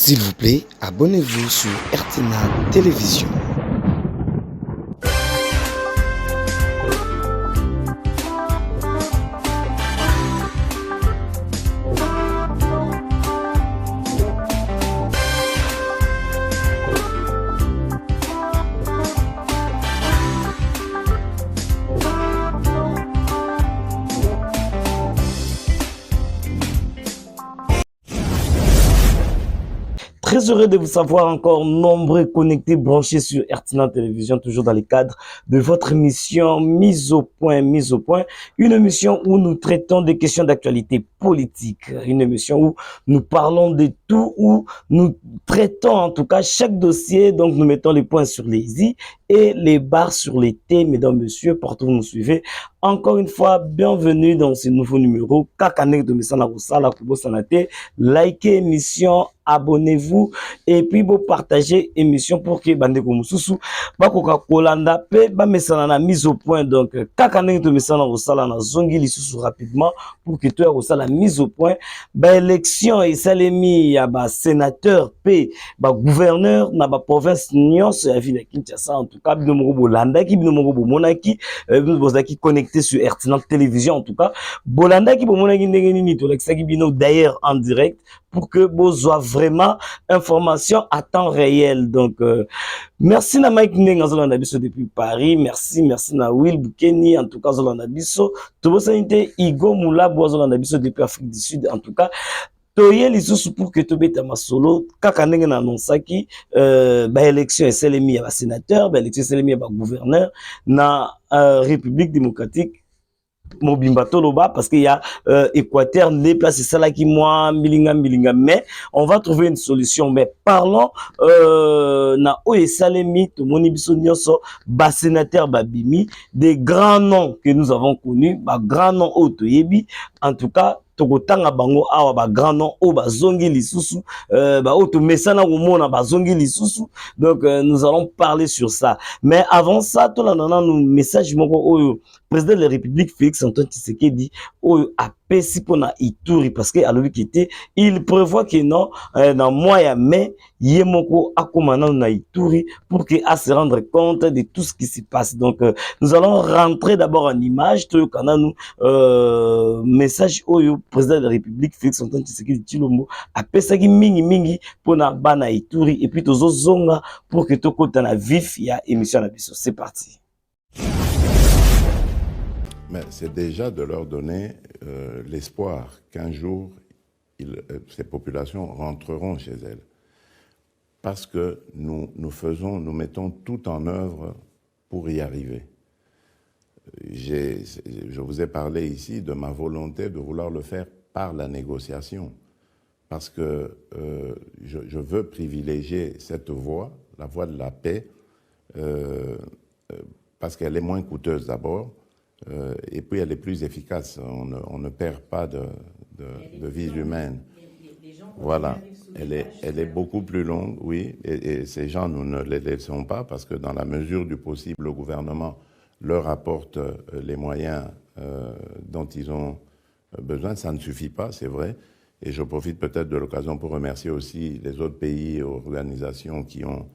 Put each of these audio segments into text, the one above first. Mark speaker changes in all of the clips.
Speaker 1: S'il vous plaît, abonnez-vous sur RTNA Télévision. Très heureux de vous savoir encore nombreux connectés, branchés sur RTNA Télévision, toujours dans le cadre de votre émission Mise au point, une émission où nous traitons des questions d'actualité politique, une émission où nous parlons de tout, où nous traitons en tout cas chaque dossier, donc nous mettons les points sur les i et les barres sur les t, mesdames, messieurs, partout où vous nous suivez. Encore une fois, bienvenue dans ce nouveau numéro. Kakanek de Messana Roussala, Kubo Sanate. Likez l'émission, abonnez-vous et puis vous partagez l'émission pour que Bandeko Moussousou, Bakoka Kolanda, Pe, Bamessana na mise au point. Donc, Kakanek de Messana Roussala, na Zongi Lissoussou rapidement pour que tu aies la mise au point. Ba élection et salemi, ya ba sénateur, P, ba gouverneur, na ba province Nyons, ya ville Kinshasa, en tout cas, Binomo Bolanda, qui Binomo Monaki, Bozaki connecté sur RTNA Télévision, en tout cas, Bolanda qui d'ailleurs en direct pour que vous ayez vraiment information à temps réel. Donc, merci na Mike Nenga Nabiso depuis Paris, merci na Will Bukeni, en tout cas Zolanabiso, Tobo Sanité, Igo Moula, Nabiso depuis Afrique du Sud, en tout cas. Toye lisusu pour que tu beta masolo kaka ndenge na annonçaki ba élection eselemi ya ba sénateur, ba élection eselemi ya ba gouverneur na République démocratique Mobimba Toloba, parce qu'il y a Équateur les places ça là qui moi milinga mais on va trouver une solution. Mais parlons na Oesalemi to moni biso nyonso ba sénateur babimi, des grands noms que nous avons connus, ba grands noms otoyebi, en tout cas tokotanga bango awa ba grand nom o ba zongi lisusu ba auto mesana komona ba zongi lisusu. Donc nous allons parler sur ça, mais avant ça to la nana nous message moko oyo président de la République Félix Antoine Tshisekedi oyo apesi pona Ituri, parce que alobi kité il prévoit que non dans mois ya mai yemoko akomana na Ituri pour que à se rendre compte de tout ce qui se passe. Donc nous allons rentrer d'abord en image to kana nous message oyo président de la République Félix Antoine Tshisekedi Tshilombo apesaki mingi pona bana Ituri, et puis tozo zonga pour que tokota na vif ya émission na biso. C'est parti.
Speaker 2: Mais c'est déjà de leur donner l'espoir qu'un jour, ces populations rentreront chez elles. Parce que nous mettons tout en œuvre pour y arriver. Je vous ai parlé ici de ma volonté de vouloir le faire par la négociation. Parce que je veux privilégier cette voie, la voie de la paix, parce qu'elle est moins coûteuse d'abord, et puis elle est plus efficace. On ne perd pas de vies humaines. Voilà, elle est beaucoup plus longue, oui, et ces gens, nous ne les laissons pas, parce que dans la mesure du possible, le gouvernement leur apporte les moyens dont ils ont besoin. Ça ne suffit pas, c'est vrai, et je profite peut-être de l'occasion pour remercier aussi les autres pays et organisations qui ont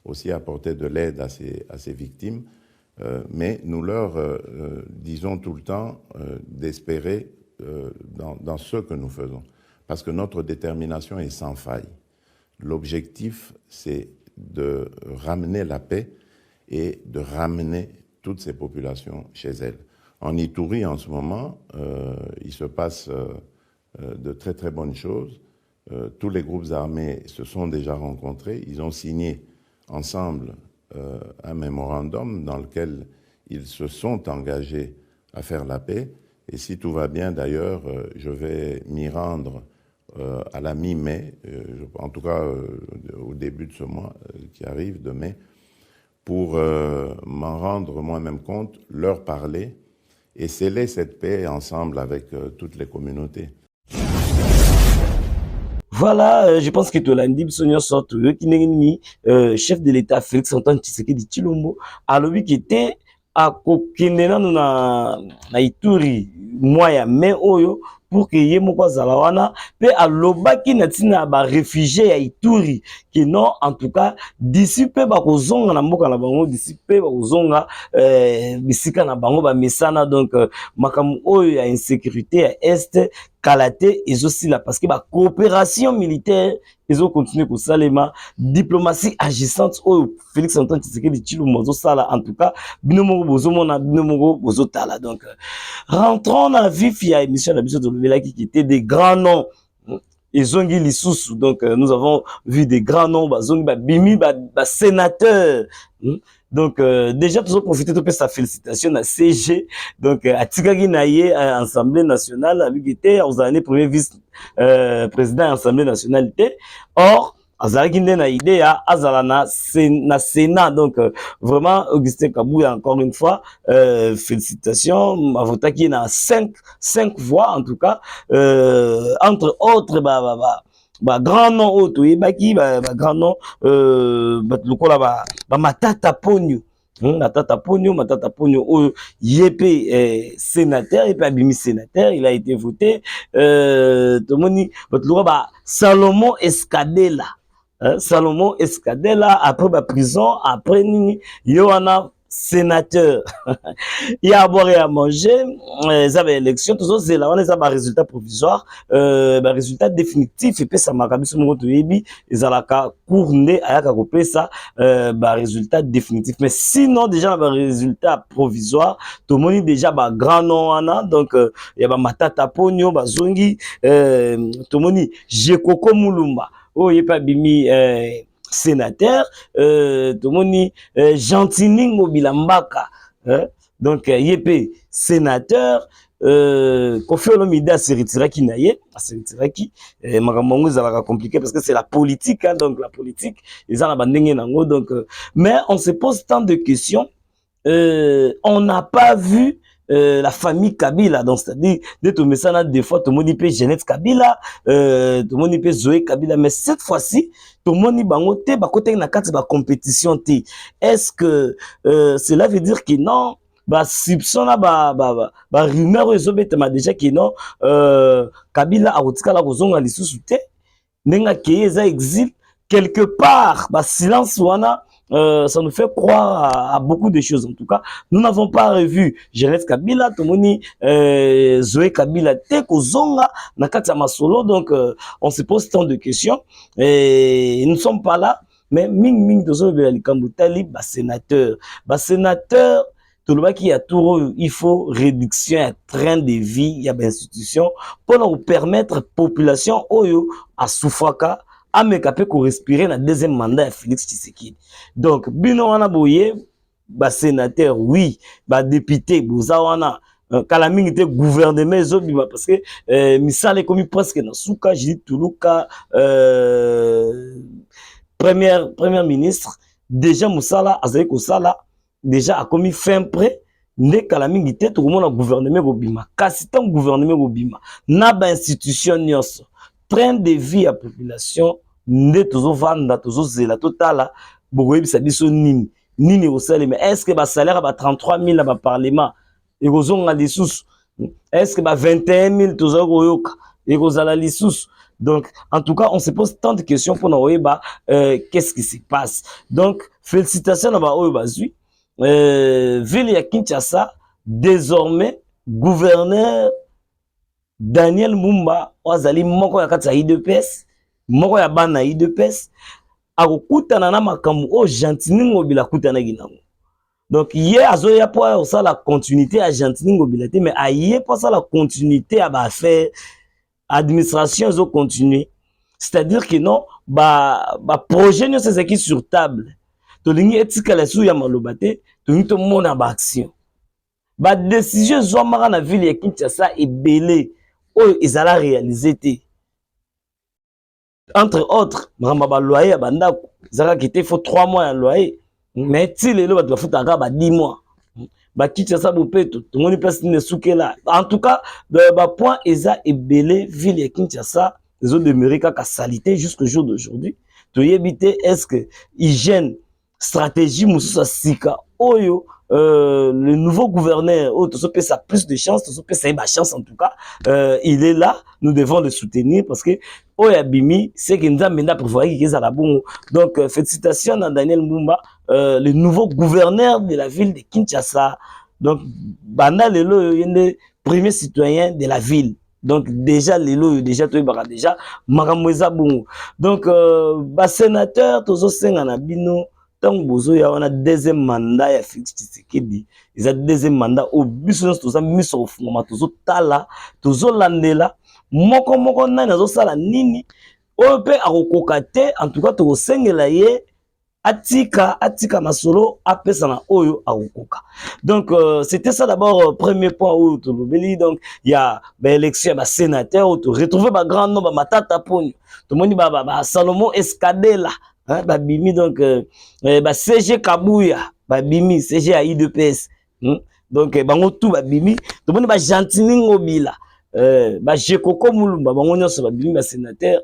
Speaker 2: aussi apporté de l'aide à ces victimes. Mais nous leur disons tout le temps d'espérer dans ce que nous faisons, parce que notre détermination est sans faille. L'objectif, c'est de ramener la paix et de ramener toutes ces populations chez elles. En Ituri, en ce moment, il se passe de très très bonnes choses. Tous les groupes armés se sont déjà rencontrés, ils ont signé ensemble un mémorandum dans lequel ils se sont engagés à faire la paix. Et si tout va bien, d'ailleurs, je vais m'y rendre à la mi-mai, en tout cas au début de ce mois qui arrive, de mai, pour m'en rendre moi-même compte, leur parler et sceller cette paix ensemble avec toutes les communautés.
Speaker 1: Voilà, je pense que tu l'as dit, chef de l'État Félix Antoine Tshisekedi Tshilombo, alobi qui était à Kokinena na Ituri, moi ya mai oyo pour que ye moko azala wana pe alobaki na tina ba réfugié ya Ituri que non en tout cas d'ici pe ba kozonga na mboka na bango d'ici pe ba kozonga bisika na bango ba mesana donc makamu oyo ya insécurité ya est kalate ezosila parce que ba coopération militaire ezo continuer ko salema diplomatie agissante oyo Félix Antoine Tshisekedi Tshilombo zo sala en tout cas bino moko bozo mona bino moko bozo tala donc rentrons dans vif ya émission de biso de Lobelaki qui était des grands noms ezongi lisusu donc nous avons vu des grands noms bazongi ba bimi ba sénateur donc déjà tous profiter de sa félicitation à CG donc atikaki na ye Assemblée nationale avec était aux années premier vice président Assemblée nationale était or azalaki nde na idée ya azala na Sénat donc vraiment Augustin Kabouya encore une fois félicitations avotaki na 5 voix en tout cas entre autres ba grand nom auto yebaki ba grand nom lokola ba Matata Ponyo Matata Ponyo oyo yepé sénateur et puis abimi sénateur il a été voté tomoni ba Salomon Escadela Salomon Escadela après la prison après nini yoana sénateur il y a à boire et à manger ils avaient élection tous autres là on les a ba résultat provisoire ba résultat définitif et puis ça m'a kabiso mo to yebi ezalaka courné ayaka kopé ça ba résultat définitif mais sinon déjà ba résultat provisoire tout moni déjà ba grand nom wana donc il y a ba Matata Ponyo ba zongi tout moni Jekoko Mulumba oh il pas bimi sénateur tomoni Gentini Mobilambaka donc yepé sénateur Kofi Olomide se retiraki na ye se retiraki makambo ezalaka compliqué parce que c'est la politique hein, donc la politique ezala bandenge nango donc mais on se pose tant de questions on n'a pas vu la famille Kabila donc c'est-à-dire de tout ça des fois tout le monde dit Jeannette Kabila tout le monde dit Zoé Kabila mais cette fois-ci tout le monde dit bango te ba côté na kati ba compétition te est-ce que cela veut dire que non ba soupçon na ba rumeur ezobetama déjà que non Kabila akotika la kozonga lisusu te nenga ke eza exil quelque part ba silence wana ça nous fait croire à beaucoup de choses en tout cas nous n'avons pas revu Jeannette Kabila tomoni Zoé Kabila te kozonga na kati ya masolo donc on se pose tant de questions et nous ne sommes pas là mais ming tozo bela likambo tali ba sénateur tout le monde qui a tout il faut réduction à train de vie il y a des institutions pour nous permettre population oyo à soufaka amekape ko respirer na deuxième mandat ya Félix Tshisekedi donc bino wana boye ba sénateur oui ba député boza wana kala mingi te gouvernement ezobima parce que misale komi presque na suka Judith Tuluka premier ministre déjà musala azali ko sala déjà a commis fin prêt ne kala mingi te to komona gouvernement bobima kasi tant gouvernement bobima na ba institution nyonso train de vie à population nde tozo vanda tozo zela totala bokoyebisa biso nini osale mais est-ce que ba salaire ba 33 000 na ba parlement ekozonga lisusu est-ce que ba 21 000 tozo koyoka ekozala lisusu donc en tout cas on se pose tant de questions pour nous qu'est-ce qui se passe donc félicitations na ba oyo bazui ville ya Kinshasa désormais gouverneur Daniel Mumba wazali moko ya kati ya IDPS moko ya bana IDPS akokutana na makambo o Gentini Ngobila kutana ginango donc hier azoya po ça la continuité à Gentini Ngobila te mais aye pas ça la continuité à ba faire administration zo continuer c'est-à-dire que non ba projet ne c'est qui sur table to lingi etika la sou ya malobate to ngi to mona ba action ba décision zo mara na ville ya Kinshasa ebele oyo ezala réalisé te entre autres mama loyer ya bandako zaka kité faut 3 mois ya loyer mais ti lelo ba futa ka ba 10 mois ba Kinshasa bopeto to ngoni place ne soukela en tout cas ba point eza ebele ville ya Kinshasa les autres demeurer ka salité jusqu'au jour d'aujourd'hui to yebite est-ce que hygiène stratégie mususa sika oyo le nouveau gouverneur, oh, ça plus de chance, ça a chance en tout cas, il est là, nous devons le soutenir parce que oh Yabimi, c'est qu'il nous a maintenant prévoyé qu'il est à la bonne. Donc félicitations à Daniel Mumba, le nouveau gouverneur de la ville de Kinshasa. Donc Banda Lelo, il est le premier citoyen de la ville. Donc déjà Lelo, déjà toi déjà Maramweza Bongo. Donc sénateur Tozo Senga Bino. Tant que on a deuxième mandat ya Félix Tshisekedi, ils ont deuxième mandat au business tout ça mis au fond tozo tala tozo landela moko na nazo sala nini o pe akokokate en tout cas to sengela ye atika masolo apesa na oyo akokoka. Donc c'était ça d'abord premier point où to lobeli. Donc il y a élection ba sénateur où to retrouver ba grand nombre matata ponyo to moni ba Salomon Escadela. Hein, babimi donc CG Kabouya babimi CG à IDPS donc bango tout babimi to moni ba Gentini Ngobila Jekoko Mulumba bango nyonso babimi ba sénateur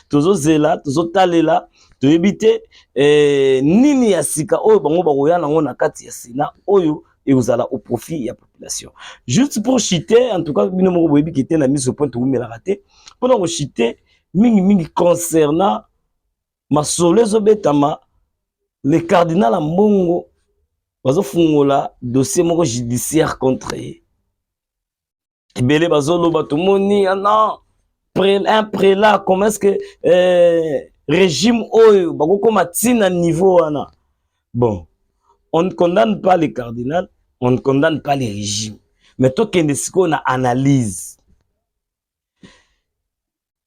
Speaker 1: tozo zela tozo talela to éviter nini ya sika oyo bango bakoya nango na kati ya Sénat oyo et vous allez au profit de la population. Juste pour chiter, en tout cas, bino moko boyebi qui était na mise au point to me la raté pour chiter mingi concernant masolo ezobetama le cardinal Ambongo bazofungola dossier moko judiciaire contre ye. Ebele bazoloba tomoni non un prélat comment est-ce que régime oyo bakokoma tina niveau wana. Bon, on ne condamne pas les cardinals, on ne condamne pas les régimes, mais tokende siko na analyse.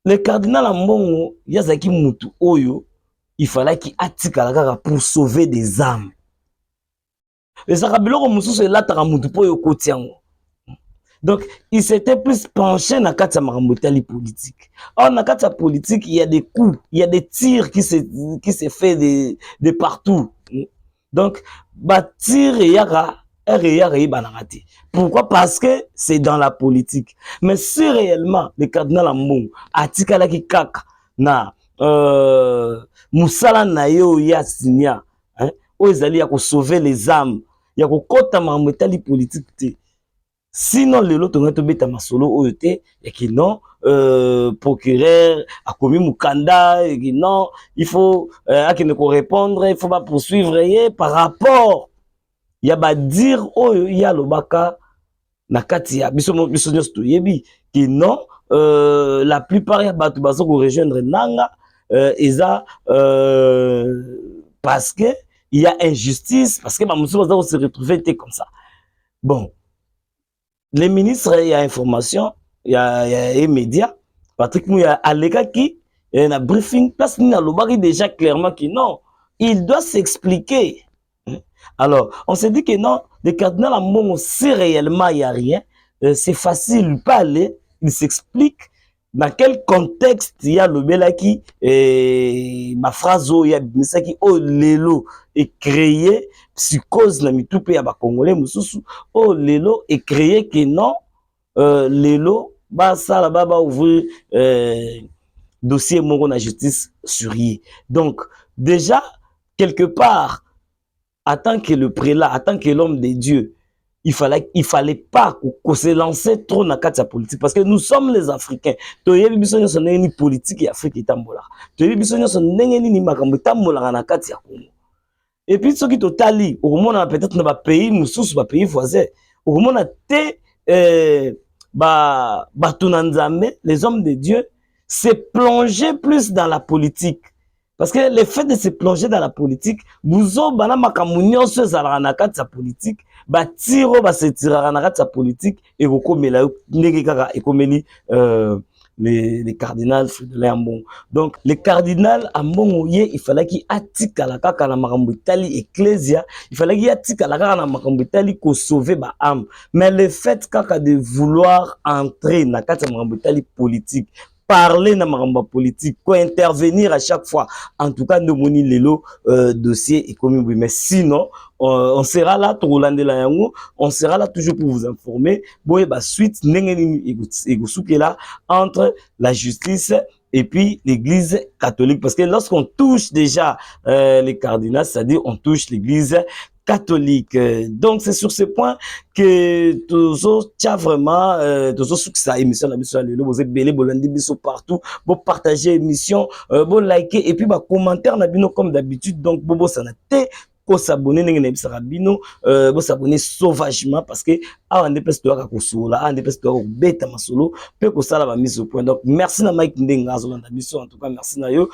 Speaker 1: Le cardinal Ambongo yazaki mutu oyo il fallait qu'il atikala pour sauver des âmes. Et ça biloko mususu elataka mutu po yo kotiango. Donc il s'était plus penché na kati ya makambo tali politique. Or na kati ya politique, il y a des coups, il y a des tirs qui se fait de partout. Donc ba tir yaka banarati. Pourquoi? Parce que c'est dans la politique. Mais si réellement le cardinal Ambongo atikala ki kaka na musala na yo ya sinya o ezali ya ko sauver les âmes ya ko kota makambo tali politique te. Sinon lelo tonga to beta masolo oyo te et que non procureur a commis mukanda et que non il faut akene ko répondre, il faut pas poursuivre par rapport ya ba dire oyo ya lobaka na kati ya biso nyonso to yebi que non la plupart ya bato bazo ko rejoindre nanga eza parce que il y a injustice, parce que bamusu bazo se retrouver comme ça. Bon, les ministres, il y a information, il y a les médias. Patrick Mouya Aleka qui a un briefing, place ni na lobaki déjà clairement que non, il doit s'expliquer. Alors, on s'est dit que non, le cardinal Ambongo, si réellement il n'y a rien, c'est facile, il peut aller, il s'explique dans quel contexte il y a le belaki et ma phrase il y a misaki oh lelo est créé psychose na mitupe ya ba congolais mususu oh lelo est créé que non lelo ba sala baba ouvrir dossier moko na justice sur lui. Donc déjà quelque part en tant que le prélat, en tant que l'homme de Dieu, il fallait pas qu'on se lancer trop dans la politique parce que nous sommes les Africains. To yebi biso nyonso ndenge ni politique ya Afrique itambola. To yebi biso nyonso ndenge ni makambo itambola na kati ya Congo. Et puis soki totali, okomona peut-être na ba pays mususu ba pays voisins, okomona te bato na Nzambe, les hommes de Dieu, se plonger plus dans la politique. Parce que le fait de se plonger dans la politique, buzo bana makambo nyonso ezalaka na kati ya politique, batiro basetiraka na kati ya politique et kokomela ndenge kaka ekomeli les cardinal Fridolin Ambongo. Donc le cardinal Ambongo ye il fallait qu'il atikala kaka na makambo tali ecclesia, il fallait qu'il atikala kaka na makambo tali ko sauver ba âme. Mais le fait kaka de vouloir entrer na kati ya makambo tali politique, parler dans ma politique, quoi intervenir à chaque fois. En tout cas, nous moni lelo dossier économique. Mais sinon, on sera là, on sera là toujours pour vous informer. Bon, bah suite, là entre la justice et puis l'église catholique. Parce que lorsqu'on touche déjà les cardinals, c'est-à-dire on touche l'église catholique. Donc c'est sur ce point que toujours tu as vraiment toujours sous sa émission la biso lelo vous belé bolandi biso partout, vous partagez émission, vous liker et puis ba commentaire na bino comme d'habitude. Donc bobo sanate ko s'abonner ndenge na bisaka bino bo s'abonner sauvagement parce que awa nde place toyaka kosola awa nde place toyaka kobeta masolo pe kosala ba mise au point. Donc merci na Mike Ndenga azolanda biso, en tout cas merci na yo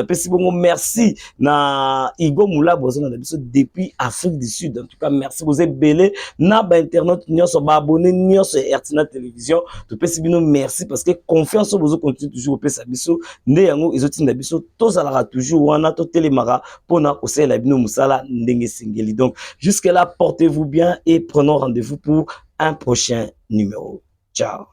Speaker 1: pesi bongo, merci na Igo Moulabo azolanda biso depuis Afrique du Sud. En tout cas merci vous êtes belé na ba internaute nyonso ba abonné nyonso RTNA télévision to pesi bino merci parce que confiance vous continue toujours pesa biso nde yango ezotinda biso tozalaka toujours wana to telemara pona osela bino musala ndenge singeli. Donc jusque là portez-vous bien et prenons rendez-vous pour un prochain numéro. Ciao.